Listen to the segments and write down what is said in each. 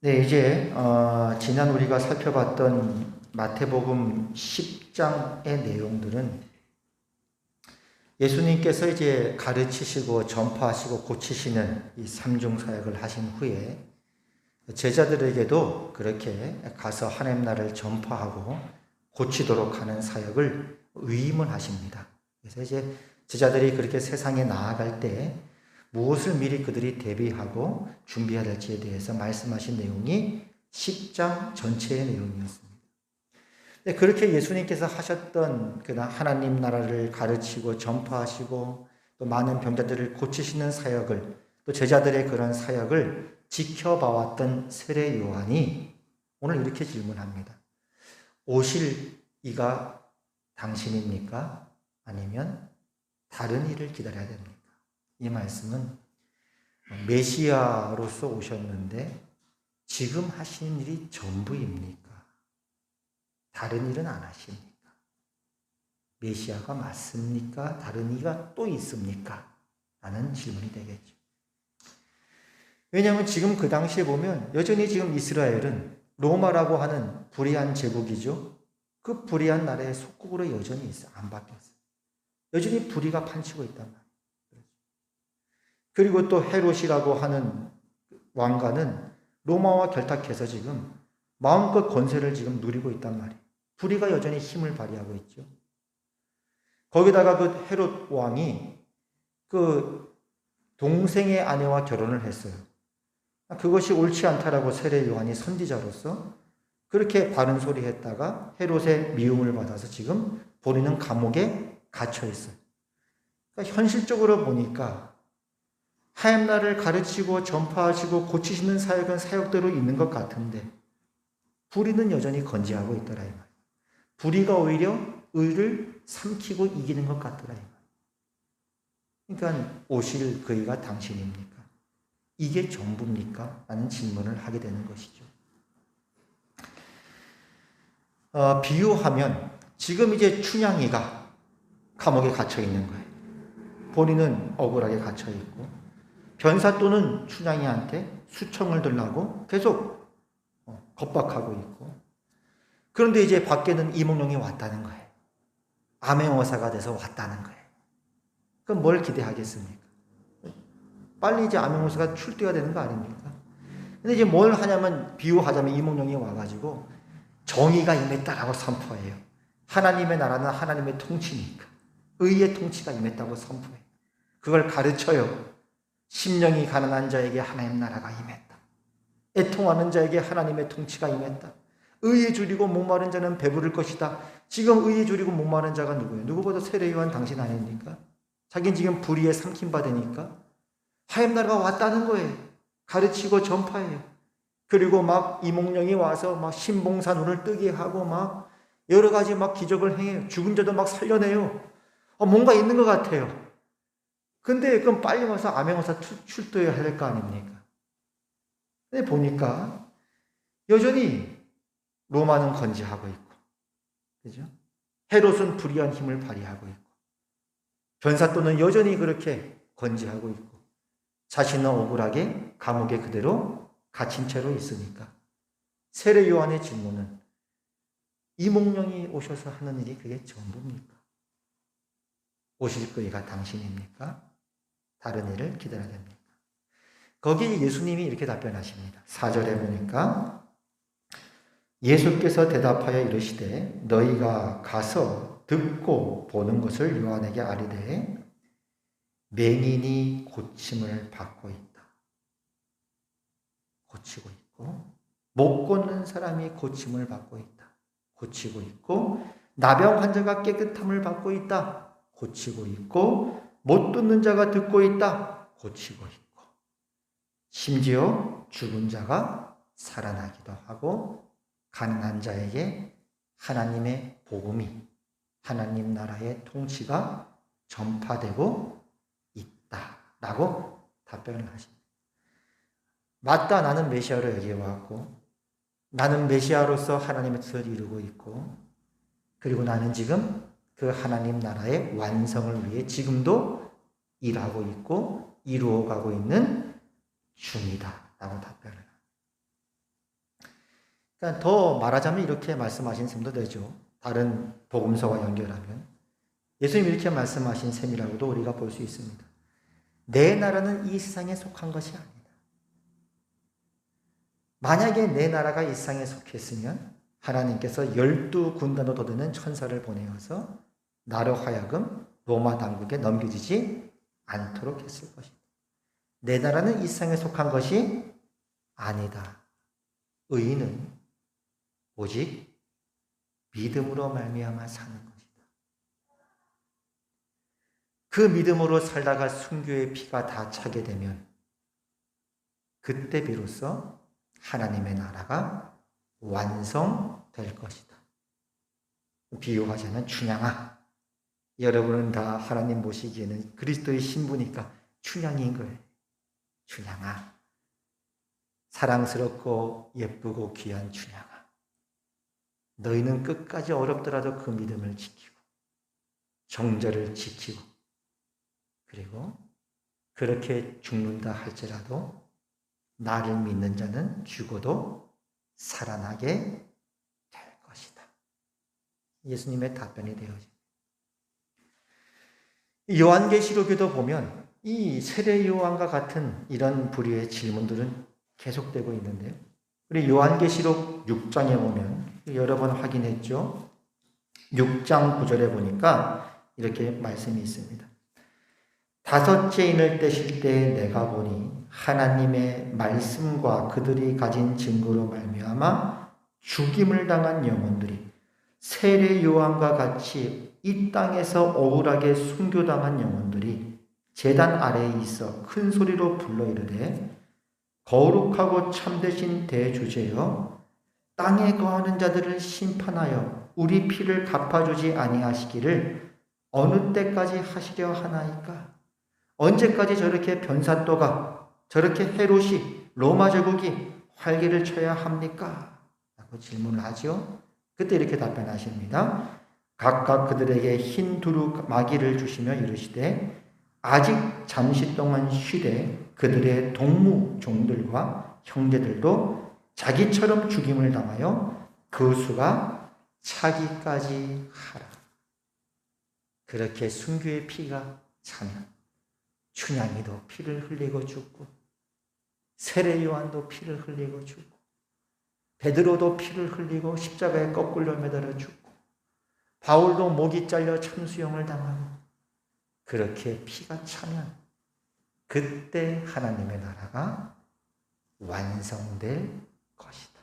네, 이제 지난 우리가 살펴봤던 마태복음 10장의 내용들은 예수님께서 이제 가르치시고 전파하시고 고치시는 이 삼중 사역을 하신 후에 제자들에게도 그렇게 가서 하나님 나라를 전파하고 고치도록 하는 사역을 위임을 하십니다. 그래서 이제 제자들이 그렇게 세상에 나아갈 때 무엇을 미리 그들이 대비하고 준비해야 될지에 대해서 말씀하신 내용이 10장 전체의 내용이었습니다. 그렇게 예수님께서 하셨던 하나님 나라를 가르치고 전파하시고 또 많은 병자들을 고치시는 사역을, 또 제자들의 그런 사역을 지켜봐왔던 세례 요한이 오늘 이렇게 질문합니다. 오실 이가 당신입니까? 아니면 다른 이를 기다려야 됩니까? 이 말씀은 메시아로서 오셨는데 지금 하시는 일이 전부입니까? 다른 일은 안 하십니까? 메시아가 맞습니까? 다른 이가 또 있습니까? 라는 질문이 되겠죠. 왜냐하면 지금 그 당시에 보면 여전히 지금 이스라엘은 로마라고 하는 불의한 제국이죠. 그 불의한 나라의 속국으로 여전히 있어요. 안 바뀌었어요. 여전히 불의가 판치고 있단 말이에요. 그리고 또 헤롯이라고 하는 왕가는 로마와 결탁해서 지금 마음껏 권세를 지금 누리고 있단 말이에요. 불의가 여전히 힘을 발휘하고 있죠. 거기다가 그 헤롯 왕이 그 동생의 아내와 결혼을 했어요. 그것이 옳지 않다라고 세례 요한이 선지자로서 그렇게 바른 소리 했다가 헤롯의 미움을 받아서 지금 본인은 감옥에 갇혀 있어요. 그러니까 현실적으로 보니까 하나님 나라를 가르치고 전파하시고 고치시는 사역은 사역대로 있는 것 같은데 불의는 여전히 건재하고 있더라 이 말. 불의가 오히려 의를 삼키고 이기는 것 같더라 이 말. 그러니까 오실 그이가 당신입니까? 이게 전부입니까? 라는 질문을 하게 되는 것이죠. 비유하면 지금 이제 춘향이가 감옥에 갇혀 있는 거예요. 본인은 억울하게 갇혀 있고 변사또는 춘향이한테 수청을 들라고 계속 겁박하고 있고, 그런데 이제 밖에는 이몽룡이 왔다는 거예요. 암행어사가 돼서 왔다는 거예요. 그럼 뭘 기대하겠습니까? 빨리 이제 암행어사가 출두해야 되는 거 아닙니까? 근데 이제 뭘 하냐면, 비유하자면 이몽룡이 와가지고 정의가 임했다라고 선포해요. 하나님의 나라는 하나님의 통치니까 의의 통치가 임했다고 선포해요. 그걸 가르쳐요. 심령이 가난한 자에게 하나님 나라가 임했다. 애통하는 자에게 하나님의 통치가 임했다. 의에 줄이고 목마른 자는 배부를 것이다. 지금 의에 줄이고 목마른 자가 누구예요? 누구보다 세례 요한 당신 아닙니까? 자기는 지금 불의에 삼킨 바 되니까 하나님 나라가 왔다는 거예요. 가르치고 전파해요. 그리고 막 이몽룡이 와서 막 신봉사 눈을 뜨게 하고 막 여러 가지 막 기적을 행해요. 죽은 자도 막 살려내요. 뭔가 있는 것 같아요. 근데 그럼 빨리 와서 암행어사 출두해야 할 거 아닙니까? 근데 보니까 여전히 로마는 건재하고 있고, 그죠? 헤롯은 불의한 힘을 발휘하고 있고, 변사또는 여전히 그렇게 건재하고 있고, 자신은 억울하게 감옥에 그대로 갇힌 채로 있으니까 세례 요한의 질문은 이몽룡이 오셔서 하는 일이 그게 전부입니까? 오실 그이가 당신입니까? 다른 일을 기다려야 됩니까? 거기에 예수님이 이렇게 답변하십니다. 4절에 보니까 예수께서 대답하여 이르시되 너희가 가서 듣고 보는 것을 요한에게 아뢰되 맹인이 고침을 받고 있다. 고치고 있고, 못 걷는 사람이 고침을 받고 있다. 고치고 있고, 나병 환자가 깨끗함을 받고 있다. 고치고 있고, 못 듣는 자가 듣고 있다. 고치고 있고, 심지어 죽은 자가 살아나기도 하고, 가난한 자에게 하나님의 복음이, 하나님 나라의 통치가 전파되고 있다라고 답변을 하십니다. 맞다, 나는 메시아로 여기에 왔고, 나는 메시아로서 하나님의 뜻을 이루고 있고, 그리고 나는 지금 그 하나님 나라의 완성을 위해 지금도 일하고 있고 이루어가고 있는 중이다 라고 답변을 합니다. 그러니까 더 말하자면 이렇게 말씀하신 셈도 되죠. 다른 복음서와 연결하면 예수님이 이렇게 말씀하신 셈이라고도 우리가 볼 수 있습니다. 내 나라는 이 세상에 속한 것이 아니다. 만약에 내 나라가 이 세상에 속했으면 하나님께서 12군단으로 돋는 천사를 보내어서 나로 하여금 로마 당국에 넘겨지지 않도록 했을 것이다. 내 나라는 이 세상에 속한 것이 아니다. 의인은 오직 믿음으로 말미암아 사는 것이다. 그 믿음으로 살다가 순교의 피가 다 차게 되면 그때 비로소 하나님의 나라가 완성될 것이다. 비유하자면 춘향아, 여러분은 다 하나님 모시기에는 그리스도의 신부니까 춘향인 거예요. 춘향아, 사랑스럽고 예쁘고 귀한 춘향아, 너희는 끝까지 어렵더라도 그 믿음을 지키고 정절을 지키고 그리고 그렇게 죽는다 할지라도 나를 믿는 자는 죽어도 살아나게 될 것이다. 예수님의 답변이 되어집니다. 요한계시록에도 보면 이 세례 요한과 같은 이런 부류의 질문들은 계속되고 있는데요. 우리 요한계시록 6장에 보면 여러 번 확인했죠. 6장 9절에 보니까 이렇게 말씀이 있습니다. 다섯째 인을 떼실 때 내가 보니 하나님의 말씀과 그들이 가진 증거로 말미암아 죽임을 당한 영혼들이 세례 요한과 같이 이 땅에서 억울하게 순교당한 영혼들이 제단 아래에 있어 큰 소리로 불러 이르되 거룩하고 참되신 대주제여 땅에 거하는 자들을 심판하여 우리 피를 갚아주지 아니하시기를 어느 때까지 하시려 하나이까? 언제까지 저렇게 변사또가 저렇게 헤롯이 로마 제국이 활기를 쳐야 합니까? 라고 질문을 하죠. 그때 이렇게 답변하십니다. 각각 그들에게 흰 두루 마귀를 주시며 이르시되 아직 잠시 동안 쉬되 그들의 동무 종들과 형제들도 자기처럼 죽임을 당하여 그 수가 차기까지 하라. 그렇게 순교의 피가 차면 춘향이도 피를 흘리고 죽고 세례 요한도 피를 흘리고 죽고 베드로도 피를 흘리고 십자가에 거꾸로 매달려 죽고 바울도 목이 잘려 참수형을 당하고 그렇게 피가 차면 그때 하나님의 나라가 완성될 것이다.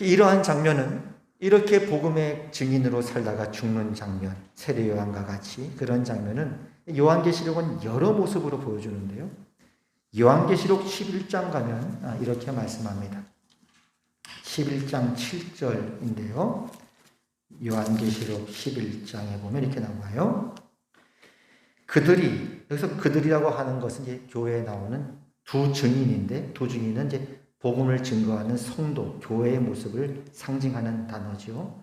이러한 장면은 이렇게 복음의 증인으로 살다가 죽는 장면, 세례 요한과 같이 그런 장면은 요한계시록은 여러 모습으로 보여주는데요. 요한계시록 11장 가면 이렇게 말씀합니다. 11장 7절인데요. 요한계시록 11장에 보면 이렇게 나와요. 그들이, 여기서 그들이라고 하는 것은 이제 교회에 나오는 두 증인인데, 두 증인은 이제 복음을 증거하는 성도, 교회의 모습을 상징하는 단어죠.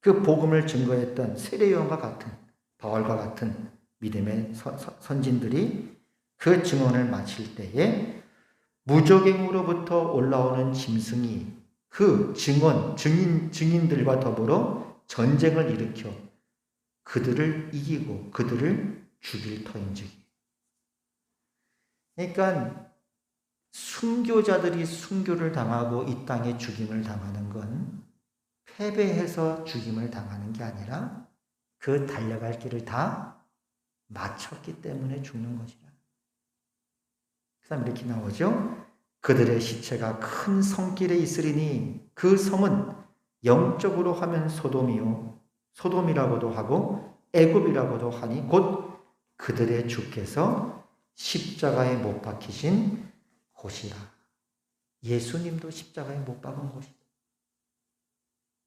그 복음을 증거했던 세례 요한과 같은, 바울과 같은 믿음의 선진들이 그 증언을 마칠 때에 무적행으로부터 올라오는 짐승이 그 증인들과 더불어 전쟁을 일으켜 그들을 이기고 그들을 죽일 터인즉. 그러니까 순교자들이 순교를 당하고 이 땅에 죽임을 당하는 건 패배해서 죽임을 당하는 게 아니라 그 달려갈 길을 다 마쳤기 때문에 죽는 것이라. 그 다음 이렇게 나오죠. 그들의 시체가 큰 성길에 있으리니 그 성은 영적으로 하면 소돔이요 소돔이라고도 하고 애굽이라고도 하니 곧 그들의 주께서 십자가에 못 박히신 곳이라. 예수님도 십자가에 못 박은 곳이다.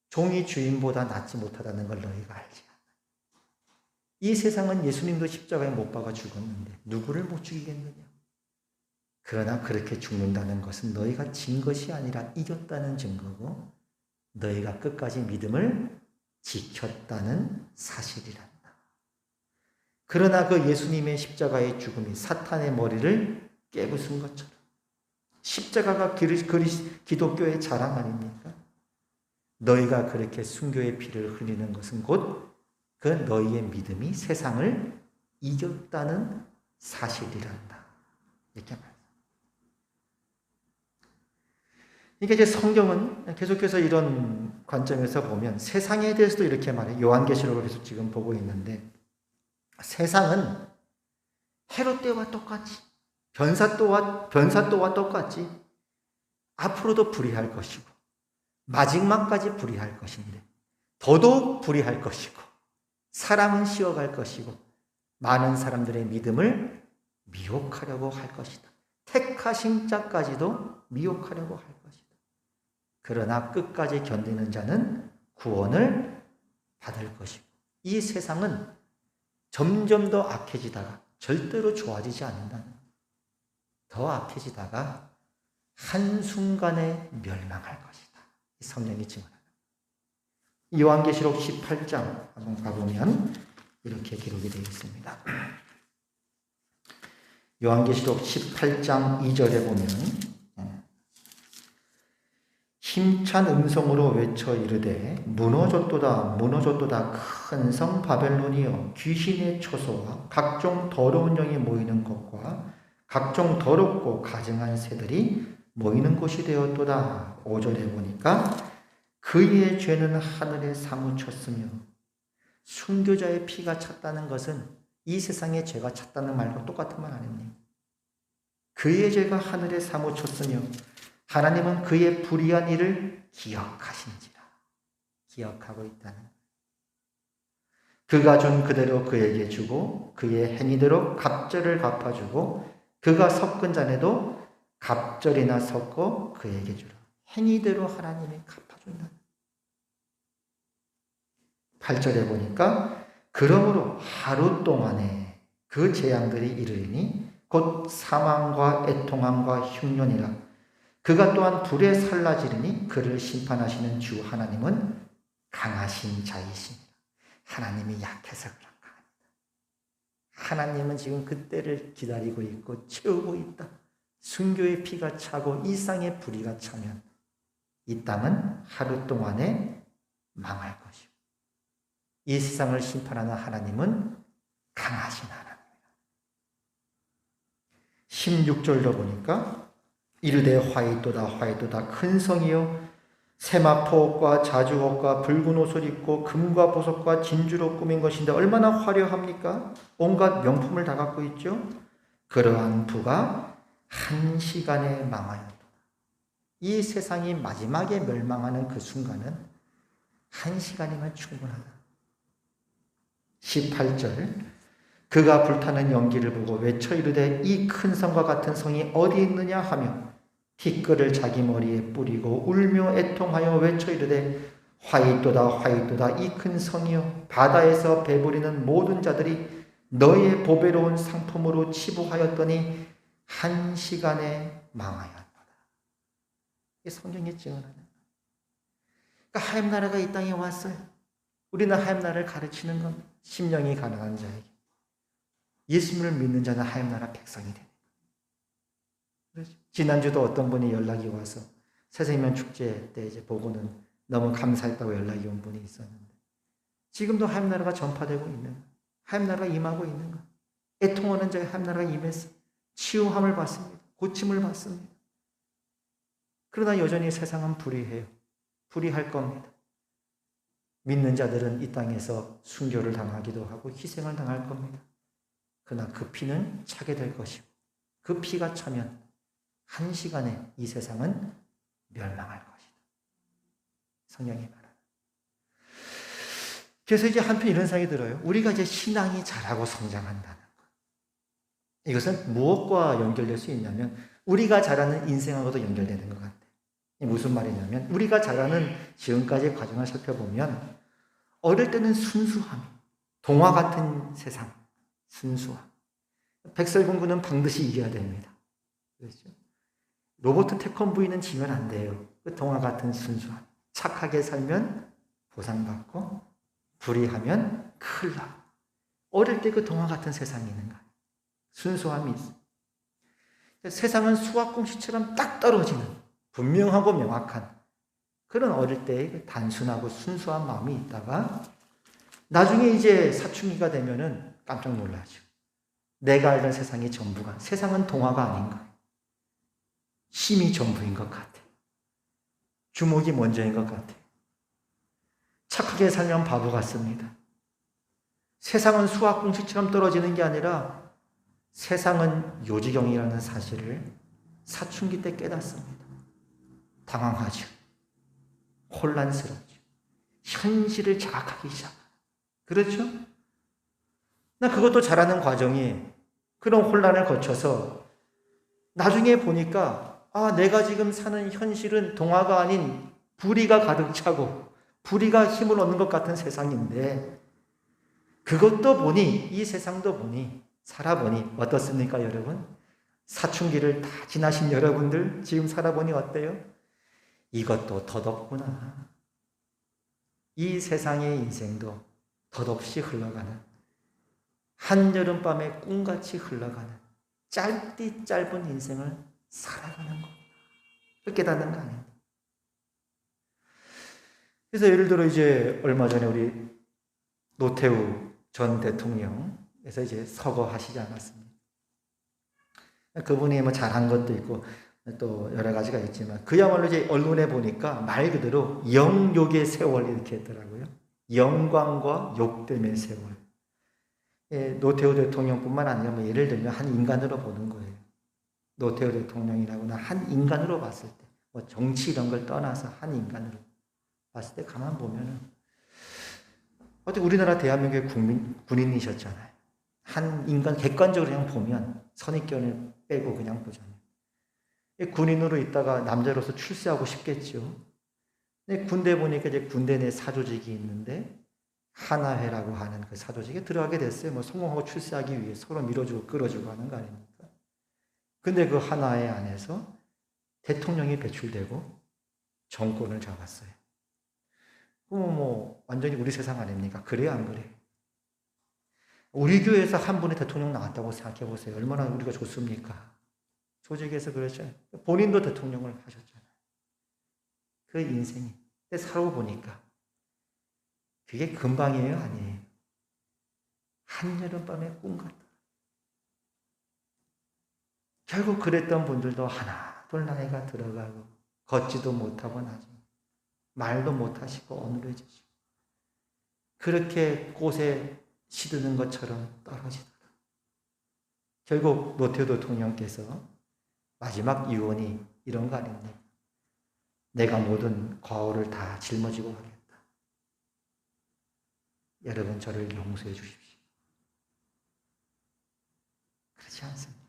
종이 주인보다 낫지 못하다는 걸 너희가 알지 않나. 이 세상은 예수님도 십자가에 못 박아 죽었는데 누구를 못 죽이겠느냐. 그러나 그렇게 죽는다는 것은 너희가 진 것이 아니라 이겼다는 증거고 너희가 끝까지 믿음을 지켰다는 사실이란다. 그러나 그 예수님의 십자가의 죽음이 사탄의 머리를 깨부순 것처럼 십자가가 기독교의 자랑 아닙니까? 너희가 그렇게 순교의 피를 흘리는 것은 곧 그 너희의 믿음이 세상을 이겼다는 사실이란다. 이렇게 말합니다. 이게 이제 성경은 계속해서 이런 관점에서 보면 세상에 대해서도 이렇게 말해요. 요한계시록을 계속 지금 보고 있는데 세상은 헤롯 때와 똑같이 변사또와 똑같이 앞으로도 불의할 것이고 마지막까지 불의할 것인데 더더욱 불의할 것이고 사랑은 식어갈 것이고 많은 사람들의 믿음을 미혹하려고 할 것이다. 택하신 자까지도 미혹하려고 할 것이다. 그러나 끝까지 견디는 자는 구원을 받을 것이고 이 세상은 점점 더 악해지다가 절대로 좋아지지 않는다는 거예요. 더 악해지다가 한순간에 멸망할 것이다. 이 성령이 증언합니다. 요한계시록 18장 한번 가보면 이렇게 기록이 되어 있습니다. 요한계시록 18장 2절에 보면 힘찬 음성으로 외쳐 이르되 무너졌도다 무너졌도다 큰 성 바벨론이여 귀신의 초소와 각종 더러운 영이 모이는 것과 각종 더럽고 가증한 새들이 모이는 곳이 되었도다. 5절에 보니까 그의 죄는 하늘에 사무쳤으며 순교자의 피가 찼다는 것은 이 세상의 죄가 찼다는 말과 똑같은 말 아닙니까? 그의 죄가 하늘에 사무쳤으며 하나님은 그의 불의한 일을 기억하신지라. 기억하고 있다는 거예요. 그가 준 그대로 그에게 주고 그의 행위대로 갑절을 갚아주고 그가 섞은 잔에도 갑절이나 섞어 그에게 주라. 행위대로 하나님이 갚아준다. 8절에 보니까 그러므로 하루 동안에 그 재앙들이 이르리니 곧 사망과 애통함과 흉년이라. 그가 또한 불에 살라지르니 그를 심판하시는 주 하나님은 강하신 자이십니다. 하나님이 약해서 그런가 합니다. 하나님은 지금 그때를 기다리고 있고 채우고 있다. 순교의 피가 차고 이 땅의 불의가 차면 이 땅은 하루 동안에 망할 것이고 이 세상을 심판하는 하나님은 강하신 하나님입니다. 16절로 보니까 이르되 화이또다 화이또다 큰 성이요 세마포옷과 자주옷과 붉은 옷을 입고 금과 보석과 진주로 꾸민 것인데 얼마나 화려합니까? 온갖 명품을 다 갖고 있죠. 그러한 부가 한 시간에 망하였다. 이 세상이 마지막에 멸망하는 그 순간은 한 시간이면 충분하다. 18절 그가 불타는 연기를 보고 외쳐 이르되 이 큰 성과 같은 성이 어디 있느냐 하며 티끌을 자기 머리에 뿌리고 울며 애통하여 외쳐 이르되 화이또다 화이또다 이 큰 성이여 바다에서 배부리는 모든 자들이 너의 보배로운 상품으로 치부하였더니 한 시간에 망하였다. 이게 성경이 증언하는 거예요. 그러니까 하나님 나라가 이 땅에 왔어요. 우리는 하나님 나라를 가르치는 겁니다. 심령이 가난한 자에게. 예수님을 믿는 자는 하나님 나라 백성이 됩니다. 그렇죠? 지난주도 어떤 분이 연락이 와서 새생명 축제 때 이제 보고는 너무 감사했다고 연락이 온 분이 있었는데 지금도 하나님 나라가 전파되고 있는 거예요. 하나님 나라가 임하고 있는 거예요. 애통하는 자에 하나님 나라가 임해서 치유함을 받습니다. 고침을 받습니다. 그러나 여전히 세상은 불의해요. 불의할 겁니다. 믿는 자들은 이 땅에서 순교를 당하기도 하고 희생을 당할 겁니다. 그러나 그 피는 차게 될 것이고 그 피가 차면 한 시간에 이 세상은 멸망할 것이다. 성경이 말합니다. 그래서 이제 한편 이런 생각이 들어요. 우리가 이제 신앙이 자라고 성장한다는 것. 이것은 무엇과 연결될 수 있냐면 우리가 자라는 인생하고도 연결되는 것 같아요. 무슨 말이냐면 우리가 자라는 지금까지의 과정을 살펴보면 어릴 때는 순수함, 동화 같은 세상, 순수함. 백설공주는 반드시 이겨야 됩니다. 그렇죠? 로버트 태권브이는 지면 안 돼요. 그 동화 같은 순수함. 착하게 살면 보상받고 불의하면 큰일 나. 어릴 때 그 동화 같은 세상이 있는 거예요. 순수함이 있어요. 세상은 수학 공식처럼 딱 떨어지는 분명하고 명확한 그런 어릴 때의 단순하고 순수한 마음이 있다가 나중에 이제 사춘기가 되면은 깜짝 놀라죠. 내가 알던 세상이 전부가, 세상은 동화가 아닌 거예요. 힘이 전부인 것 같아. 주먹이 먼저인 것 같아. 착하게 살면 바보 같습니다. 세상은 수학 공식처럼 떨어지는 게 아니라 세상은 요지경이라는 사실을 사춘기 때 깨닫습니다. 당황하죠. 혼란스럽죠. 현실을 자각하기 시작합니다. 그렇죠? 나 그것도 잘하는 과정이 그런 혼란을 거쳐서 나중에 보니까 내가 지금 사는 현실은 동화가 아닌 불의가 가득 차고 불의가 힘을 얻는 것 같은 세상인데 그것도 보니 이 세상도 보니 살아보니 어떻습니까 여러분? 사춘기를 다 지나신 여러분들 지금 살아보니 어때요? 이것도 덧없구나. 이 세상의 인생도 덧없이 흘러가는 한여름밤의 꿈같이 흘러가는 짧디 짧은 인생을 살아가는 겁니다. 깨닫는 거 아닙니다. 그래서 예를 들어 이제 얼마 전에 우리 노태우 전 대통령에서 이제 서거하시지 않았습니까? 그분이 뭐 잘한 것도 있고 또 여러 가지가 있지만 그야말로 이제 언론에 보니까 말 그대로 영욕의 세월 이렇게 했더라고요. 영광과 욕됨의 세월. 노태우 대통령뿐만 아니라 뭐 예를 들면 한 인간으로 보는 거예요. 노태우 대통령이라고는 한 인간으로 봤을 때, 뭐 정치 이런 걸 떠나서 한 인간으로 봤을 때 가만 보면은 어떻게 우리나라 대한민국의 군인이셨잖아요. 한 인간 객관적으로 그냥 보면 선입견을 빼고 그냥 보잖아요. 군인으로 있다가 남자로서 출세하고 싶겠죠. 근데 군대 보니까 이제 군대 내 사조직이 있는데 하나회라고 하는 그 사조직에 들어가게 됐어요. 뭐 성공하고 출세하기 위해 서로 밀어주고 끌어주고 하는 거 아닙니까? 근데 그 하나회 안에서 대통령이 배출되고 정권을 잡았어요. 그럼 뭐 완전히 우리 세상 아닙니까? 그래요, 안 그래요? 우리 교회에서 한 분이 대통령 나왔다고 생각해 보세요. 얼마나 우리가 좋습니까? 조직에서 그랬죠. 본인도 대통령을 하셨잖아요. 그 인생이. 근데 살아보니까 그게 금방이에요, 아니에요? 한여름밤의 꿈 같다. 결국 그랬던 분들도 하나, 둘 나이가 들어가고 걷지도 못하고 나중에 말도 못하시고 어눌해지시고 그렇게 꽃에 시드는 것처럼 떨어지더라. 결국 노태우 대통령께서 마지막 유언이 이런 거 아닙니까? 내가 모든 과오를 다 짊어지고 가겠다. 여러분 저를 용서해 주십시오. 그렇지 않습니다.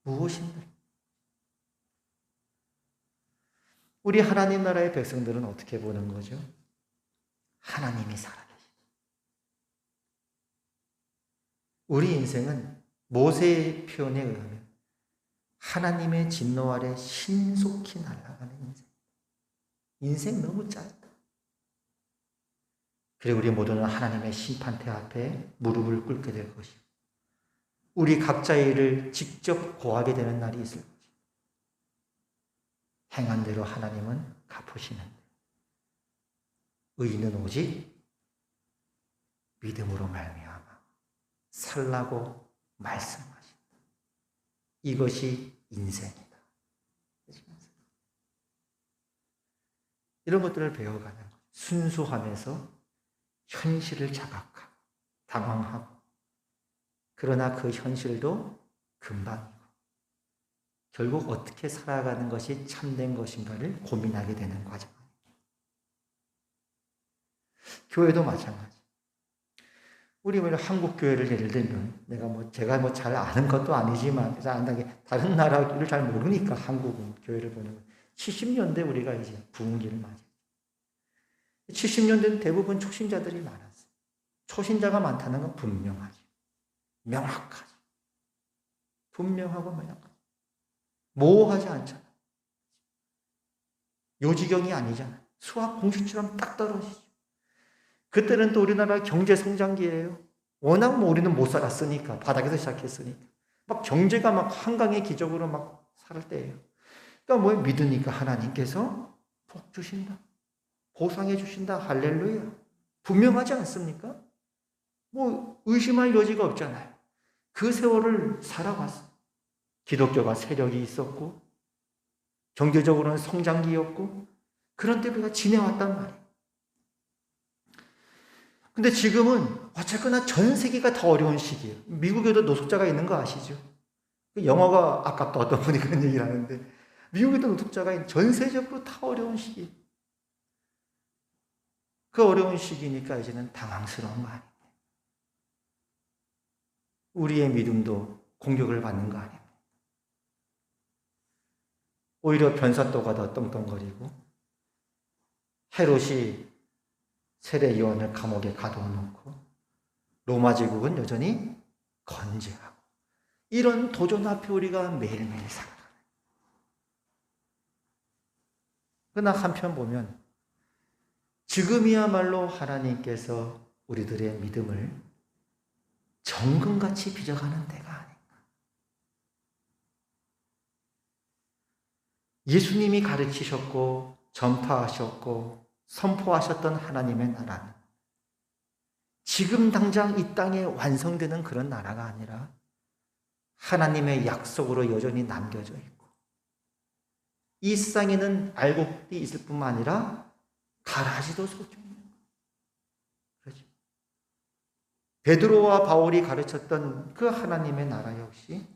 무엇인들? 우리 하나님 나라의 백성들은 어떻게 보는 거죠? 하나님이 살아계시다. 우리 인생은 모세의 표현에 의하면 하나님의 진노 아래 신속히 날아가는 인생. 인생 너무 짧다. 그리고 우리 모두는 하나님의 심판대 앞에 무릎을 꿇게 될 것이고 우리 각자의 일을 직접 고하게 되는 날이 있을 것이고 행한 대로 하나님은 갚으시는데 의인은 오직 믿음으로 말미암아 살라고 말씀하신다. 이것이 인생이다. 이런 것들을 배워가는 거예요. 순수하면서 현실을 자각하고 당황하고 그러나 그 현실도 금방이고 결국 어떻게 살아가는 것이 참된 것인가를 고민하게 되는 과정입니다. 교회도 마찬가지. 우리 한국 교회를 예를 들면 제가 잘 아는 것도 아니지만 그래서 안다게 다른 나라를 잘 모르니까 한국은 교회를 보는 거예요. 70년대 우리가 이제 부흥기를 맞이해요. 70년대는 대부분 초신자들이 많았어요. 초신자가 많다는 건 분명하죠. 명확하죠. 분명하고 명확하죠. 모호하지 않잖아요. 요지경이 아니잖아요. 수학 공식처럼 딱 떨어지죠. 그때는 또 우리나라 경제 성장기예요. 워낙 뭐 우리는 못 살았으니까, 바닥에서 시작했으니까. 막 경제가 막 한강의 기적으로 막 살 때예요. 그러니까 뭐 믿으니까 하나님께서 복 주신다. 보상해 주신다. 할렐루야. 분명하지 않습니까? 뭐 의심할 여지가 없잖아요. 그 세월을 살아왔어. 기독교가 세력이 있었고 경제적으로는 성장기였고 그런 때 우리가 지내왔단 말이에요. 근데 지금은 어쨌거나 전 세계가 더 어려운 시기예요. 미국에도 노숙자가 있는 거 아시죠? 영어가 아깝다 어떤 분이 그런 얘기를 하는데 미국에도 노숙자가 전 세계적으로 다 어려운 시기. 그 어려운 시기니까 이제는 당황스러운 거 아닙니까? 우리의 믿음도 공격을 받는 거 아닙니까? 오히려 변사또가 더 떵떵거리고 헤롯이 세례 요한을 감옥에 가둬놓고 로마 제국은 여전히 건재하고 이런 도전 앞에 우리가 매일매일 살아가요. 그러나 한편 보면 지금이야말로 하나님께서 우리들의 믿음을 정금같이 빚어가는 때가 아닌가. 예수님이 가르치셨고 전파하셨고 선포하셨던 하나님의 나라는 지금 당장 이 땅에 완성되는 그런 나라가 아니라 하나님의 약속으로 여전히 남겨져 있고 이 세상에는 알곡이 있을 뿐만 아니라 가라지도 솟겨 있는 거예요. 그렇죠? 베드로와 바울이 가르쳤던 그 하나님의 나라 역시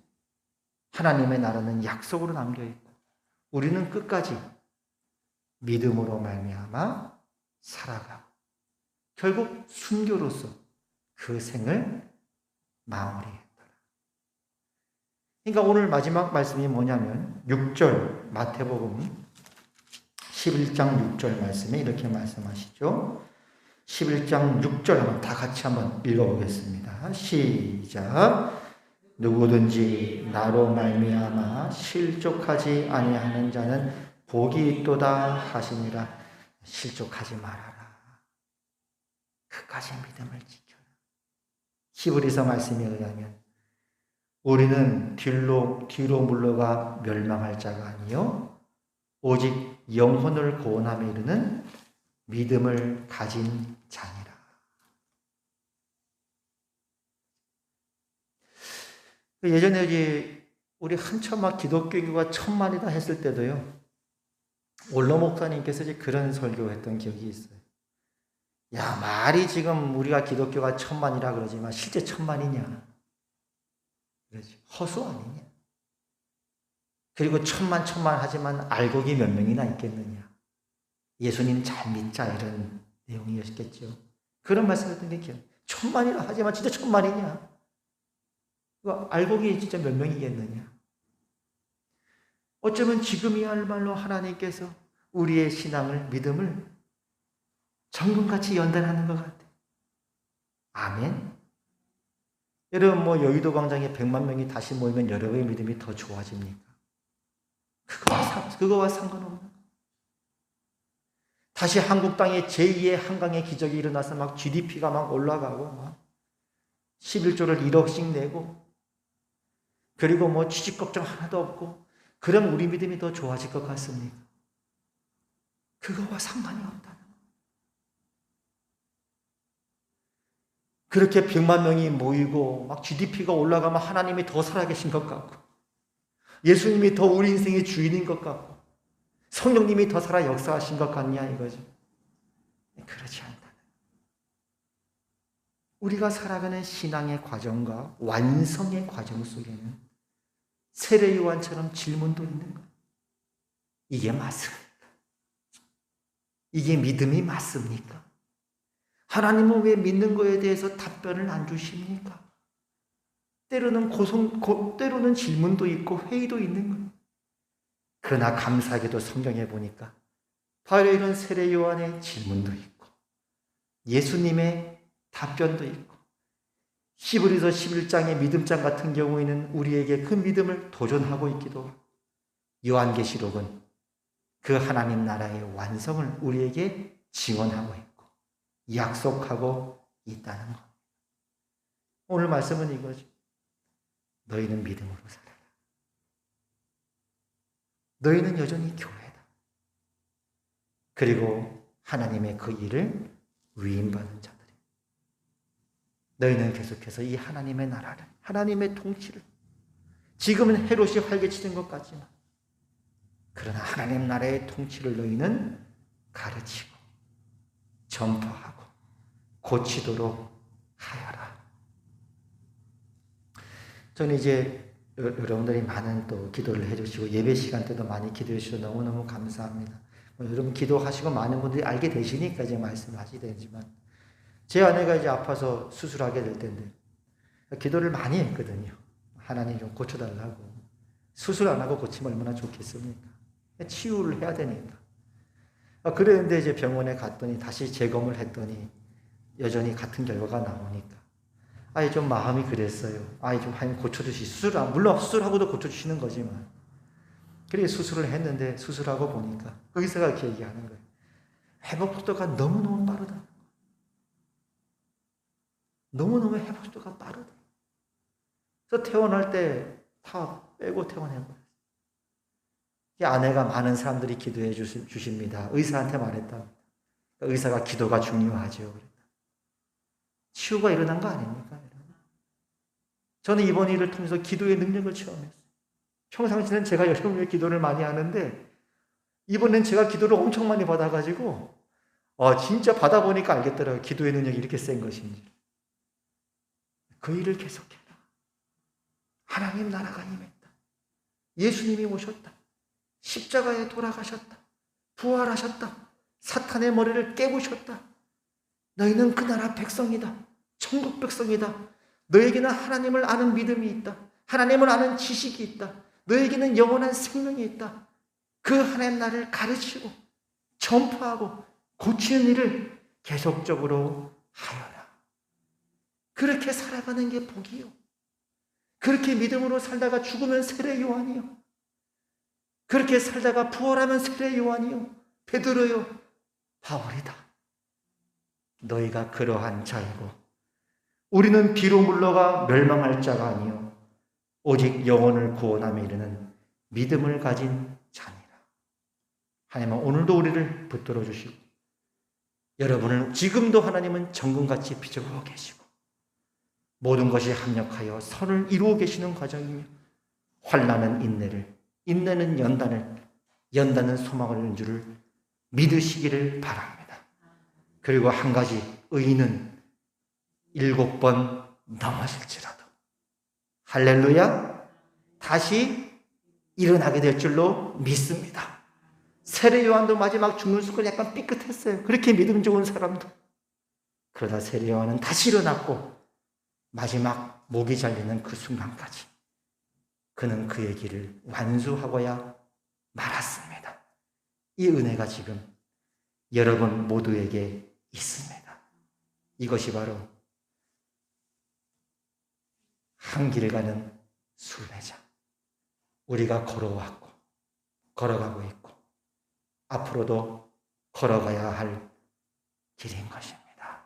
하나님의 나라는 약속으로 남겨 있고 우리는 끝까지 믿음으로 말미암아 살아가고 결국 순교로서 그 생을 마무리했더라. 그러니까 오늘 마지막 말씀이 뭐냐면 6절 마태복음 11장 6절 말씀에 이렇게 말씀하시죠. 11장 6절 한번 다 같이 한번 읽어보겠습니다. 시작. 누구든지 나로 말미암아 실족하지 아니하는 자는 복이 있도다 하시니라. 실족하지 말아라. 끝까지 믿음을 지켜라. 히브리서 말씀에 의하면 우리는 뒤로 물러가 멸망할 자가 아니요 오직 영혼을 구원함에 이르는 믿음을 가진 자니라. 예전에 우리 한참 막 기독교가 천만이다 했을 때도요. 올로 목사님께서 이제 그런 설교했던 기억이 있어요. 야, 말이 지금 우리가 기독교가 천만이라 그러지만 실제 천만이냐? 그러지. 허수 아니냐? 그리고 천만 하지만 알곡이 몇 명이나 있겠느냐? 예수님 잘 믿자 이런 내용이었겠죠. 그런 말씀했던 게 기억. 천만이라 하지만 진짜 천만이냐? 알곡이 진짜 몇 명이겠느냐? 어쩌면 지금이야말로 하나님께서 우리의 신앙을, 믿음을 정금같이 연단하는 것 같아요. 아멘. 여러분, 여의도 광장에 100만 명이 다시 모이면 여러분의 믿음이 더 좋아집니까? 그거와 상관없는 거예요. 다시 한국 땅에 제2의 한강의 기적이 일어나서 막 GDP가 막 올라가고, 막 11조를 1억씩 내고, 그리고 취직 걱정 하나도 없고, 그럼 우리 믿음이 더 좋아질 것 같습니까? 그거와 상관이 없다는 거예요. 그렇게 100만 명이 모이고 막 GDP가 올라가면 하나님이 더 살아계신 것 같고 예수님이 더 우리 인생의 주인인 것 같고 성령님이 더 살아 역사하신 것 같냐 이거죠. 그렇지 않다. 우리가 살아가는 신앙의 과정과 완성의 과정 속에는 세례 요한처럼 질문도 있는 거예요. 이게 맞습니까? 이게 믿음이 맞습니까? 하나님은 왜 믿는 거에 대해서 답변을 안 주십니까? 때로는 질문도 있고 회의도 있는 거예요. 그러나 감사하게도 성경에 보니까 바로 이런 세례 요한의 질문도 있고 예수님의 답변도 있고 히브리서 11장의 믿음장 같은 경우에는 우리에게 그 믿음을 도전하고 있기도 하고 요한계시록은 그 하나님 나라의 완성을 우리에게 증언하고 있고 약속하고 있다는 것. 오늘 말씀은 이거죠. 너희는 믿음으로 살아라. 너희는 여전히 교회다. 그리고 하나님의 그 일을 위임받은 자들이. 너희는 계속해서 이 하나님의 나라를, 하나님의 통치를, 지금은 헤롯이 활개치는 것 같지만 그러나 하나님 나라의 통치를 너희는 가르치고 전파하고 고치도록 하여라. 저는 이제 여러분들이 많은 또 기도를 해주시고 예배 시간 때도 많이 기도해 주셔서 너무너무 감사합니다. 여러분 기도하시고 많은 분들이 알게 되시니까 이제 말씀하시게 되지만 제 아내가 이제 아파서 수술하게 될 텐데 기도를 많이 했거든요. 하나님 좀 고쳐달라고. 수술 안 하고 고치면 얼마나 좋겠습니까? 치유를 해야 되니까. 그랬는데 이제 병원에 갔더니 다시 재검을 했더니 여전히 같은 결과가 나오니까 좀 마음이 그랬어요. 좀 하나님 고쳐주시. 물론 수술하고도 고쳐주시는 거지만 그렇게 수술을 했는데 수술하고 보니까 그 의사가 이렇게 얘기하는 거예요. 회복 속도가 너무너무 빠르다. 너무너무 회복 속도가 빠르다. 그래서 퇴원할 때 다 빼고 퇴원한 거예요. 아내가 많은 사람들이 기도해 주십니다. 의사한테 말했다. 의사가 기도가 중요하죠. 치유가 일어난 거 아닙니까? 저는 이번 일을 통해서 기도의 능력을 체험했어요. 평상시에는 제가 여러분의 기도를 많이 하는데 이번엔 제가 기도를 엄청 많이 받아가지고 진짜 받아보니까 알겠더라고요. 기도의 능력이 이렇게 센 것인지. 그 일을 계속해라. 하나님 나라가 임했다. 예수님이 오셨다. 십자가에 돌아가셨다. 부활하셨다. 사탄의 머리를 깨부셨다. 너희는 그 나라 백성이다. 천국 백성이다. 너에게는 하나님을 아는 믿음이 있다. 하나님을 아는 지식이 있다. 너에게는 영원한 생명이 있다. 그 하나님 나라를 가르치고 전파하고 고치는 일을 계속적으로 하여라. 그렇게 살아가는 게 복이요. 그렇게 믿음으로 살다가 죽으면 세례 요한이요. 그렇게 살다가 부활하면 세례 요한이요. 베드로요. 바울이다. 너희가 그러한 자이고 우리는 비로 물러가 멸망할 자가 아니요 오직 영혼을 구원함에 이르는 믿음을 가진 자니라. 하나님은 오늘도 우리를 붙들어 주시고 여러분을 지금도 하나님은 정금같이 빚어보고 계시고 모든 것이 합력하여 선을 이루고 계시는 과정이며 환난은 인내를, 인내는 연단을, 연단은 소망을 이루는 줄을 믿으시기를 바랍니다. 그리고 한 가지, 의인은 7번 넘어질지라도 할렐루야, 다시 일어나게 될 줄로 믿습니다. 세례 요한도 마지막 죽는 순간 약간 삐끗했어요. 그렇게 믿음 좋은 사람도. 그러다 세례 요한은 다시 일어났고 마지막 목이 잘리는 그 순간까지 그는 그의 길을 완수하고야 말았습니다. 이 은혜가 지금 여러분 모두에게 있습니다. 이것이 바로 한 길 가는 순례자. 우리가 걸어왔고 걸어가고 있고 앞으로도 걸어가야 할 길인 것입니다.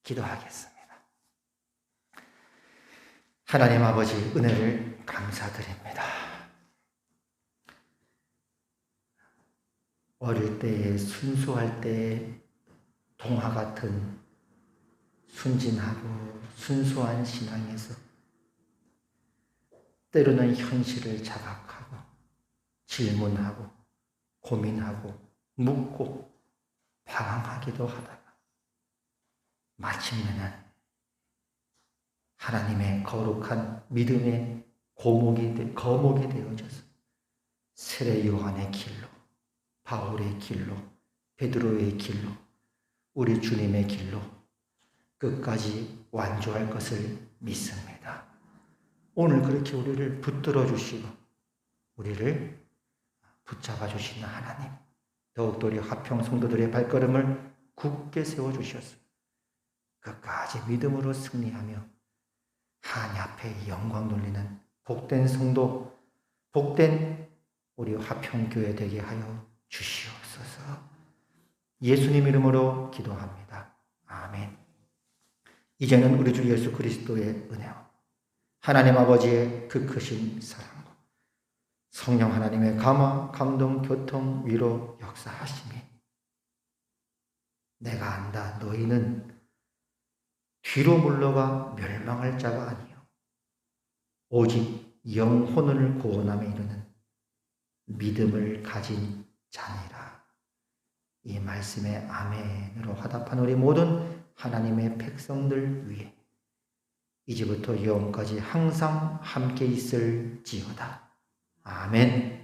기도하겠습니다. 하나님 아버지, 은혜를 감사드립니다. 어릴 때에 순수할 때에 동화 같은 순진하고 순수한 신앙에서 때로는 현실을 자각하고 질문하고 고민하고 묻고 방황하기도 하다가 마침내는 하나님의 거룩한 믿음의 거목이 되어져서 세례 요한의 길로, 바울의 길로, 베드로의 길로, 우리 주님의 길로 끝까지 완주할 것을 믿습니다. 오늘 그렇게 우리를 붙들어 주시고 우리를 붙잡아 주시는 하나님, 더욱더 우리 화평 성도들의 발걸음을 굳게 세워주셔서 끝까지 믿음으로 승리하며 하나님 앞에 영광 돌리는 복된 성도, 복된 우리 화평교회 되게 하여 주시옵소서. 예수님 이름으로 기도합니다. 아멘. 이제는 우리 주 예수 그리스도의 은혜와 하나님 아버지의 그 크신 사랑과 성령 하나님의 감화, 감동, 교통, 위로 역사하심이 내가 안다. 너희는 뒤로 물러가 멸망할 자가 아니요 오직 영혼을 구원함에 이르는 믿음을 가진 자니라. 이 말씀에 아멘으로 화답한 우리 모든 하나님의 백성들 위해 이제부터 영원까지 항상 함께 있을지어다. 아멘.